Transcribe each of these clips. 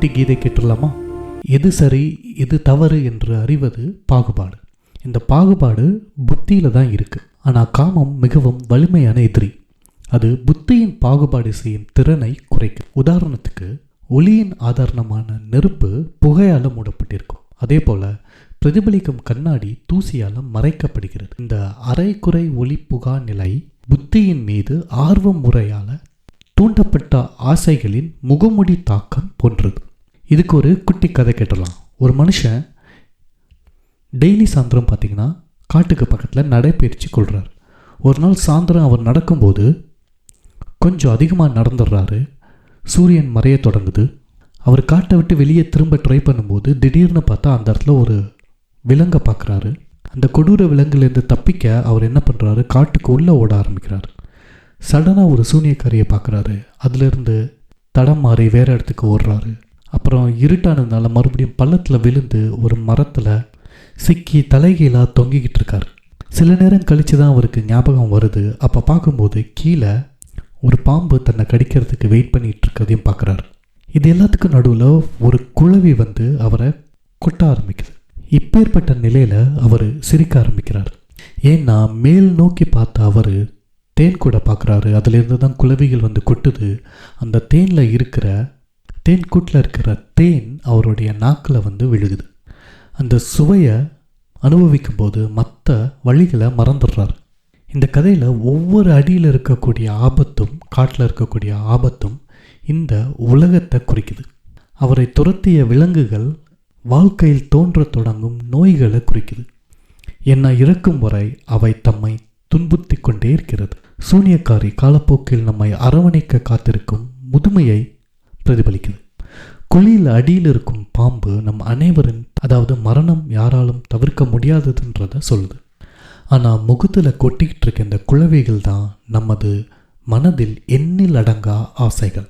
குட்டி கீதை கேட்டுடலாமா? எது சரி எது தவறு என்று அறிவது பாகுபாடு. இந்த பாகுபாடு புத்தியில தான் இருக்கு. ஆனால் காமம் மிகவும் வலிமையான எதிரி. அது புத்தியின் பாகுபாடு செய்யும் திறனை குறைக்கும். உதாரணத்துக்கு, ஒளியின் ஆதாரமான நெருப்பு புகையால் மூடப்பட்டிருக்கும். அதே போல பிரதிபலிக்கும் கண்ணாடி தூசியால் மறைக்கப்படுகிறது. இந்த அரைக்குறை ஒளி புகா நிலை புத்தியின் மீது ஆர்வம் முறையால் தூண்டப்பட்ட ஆசைகளின் முகமுடி தாக்கம் போன்றது. இதுக்கு ஒரு குட்டி கதை கேட்டலாம். ஒரு மனுஷன் டெய்லி சாயந்தரம் பார்த்திங்கன்னா காட்டுக்கு பக்கத்தில் நடைபயிற்சி கொள்கிறார். ஒரு நாள் சாயந்தரம் அவர் நடக்கும்போது கொஞ்சம் அதிகமாக நடந்துடுறாரு. சூரியன் மறைய தொடங்குது. அவர் காட்டை விட்டு வெளியே திரும்ப ட்ரை பண்ணும்போது திடீர்னு பார்த்தா அந்த இடத்துல ஒரு விலங்கை பார்க்குறாரு. அந்த கொடூர விலங்குலேருந்து தப்பிக்க அவர் என்ன பண்ணுறாரு, காட்டுக்கு உள்ளே ஓட ஆரம்பிக்கிறார். சடனாக ஒரு சூனியக்காரியை பார்க்குறாரு. அதிலிருந்து தடம் மாறி வேறு இடத்துக்கு ஓடுறாரு. அப்புறம் இருட்டானதுனால மறுபடியும் பள்ளத்தில் விழுந்து ஒரு மரத்தில் சிக்கி தலைகீழாக தொங்கிக்கிட்டு இருக்கார். சில நேரம் கழித்து தான் அவருக்கு ஞாபகம் வருது. அப்போ பார்க்கும்போது கீழே ஒரு பாம்பு தன்னை கடிக்கிறதுக்கு வெயிட் பண்ணிகிட்டு இருக்கிறதையும் பார்க்குறாரு. இது எல்லாத்துக்கும் நடுவில் ஒரு குளவி வந்து அவரை கொட்ட ஆரம்பிக்குது. இப்பேற்பட்ட நிலையில் அவர் சிரிக்க ஆரம்பிக்கிறார். ஏன்னா மேல் நோக்கி பார்த்த அவர் தேன் கூட பார்க்குறாரு. அதுலேருந்து தான் குளவிகள் வந்து கொட்டுது. அந்த தேனில் இருக்கிற தேன் கூட்டில் இருக்கிற தேன் அவருடைய நாக்கில் வந்து விழுகுது. அந்த சுவையை அனுபவிக்கும் போது மற்ற வழிகளை மறந்துடுறாரு. இந்த கதையில் ஒவ்வொரு அடியில் இருக்கக்கூடிய ஆபத்தும், காட்டில் இருக்கக்கூடிய ஆபத்தும் இந்த உலகத்தை குறிக்குது. அவரை துரத்திய விலங்குகள் வாழ்க்கையில் தோன்ற தொடங்கும் நோய்களை குறிக்குது. என்ன இறக்கும் வரை அவை தம்மை துன்புறுத்தி கொண்டே இருக்கிறது. சூனியக்காரி காலப்போக்கில் நம்மை அரவணைக்க காத்திருக்கும் முதுமையை பிரதிபலிக்குது. குழியில் அடியில் இருக்கும் பாம்பு நம் அனைவரின், அதாவது மரணம் யாராலும் தவிர்க்க முடியாததுன்றதை சொல்லுது. ஆனால் முகத்தில் கொட்டிக்கிட்டு இருக்க இந்த குளவிகள் தான் நமது மனதில் எண்ணில் அடங்கா ஆசைகள்.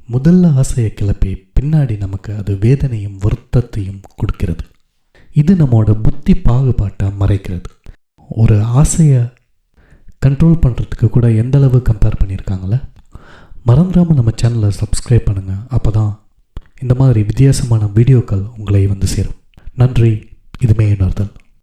முதல்ல ஆசையை கிளப்பி பின்னாடி நமக்கு அது வேதனையும் வருத்தத்தையும் கொடுக்கிறது. இது நம்மளோட புத்தி பாகுபாட்டை மறைக்கிறது. ஒரு ஆசையை கண்ட்ரோல் பண்ணுறதுக்கு கூட எந்த அளவு கம்பேர் பண்ணியிருக்காங்களே. மறந்துடாமல் நம்ம சேனலை சப்ஸ்கிரைப் பண்ணுங்கள். அப்போ தான் இந்த மாதிரி வித்தியாசமான வீடியோக்கள் உங்களை வந்து சேரும். நன்றி. இது மெய்யுணர்தல்.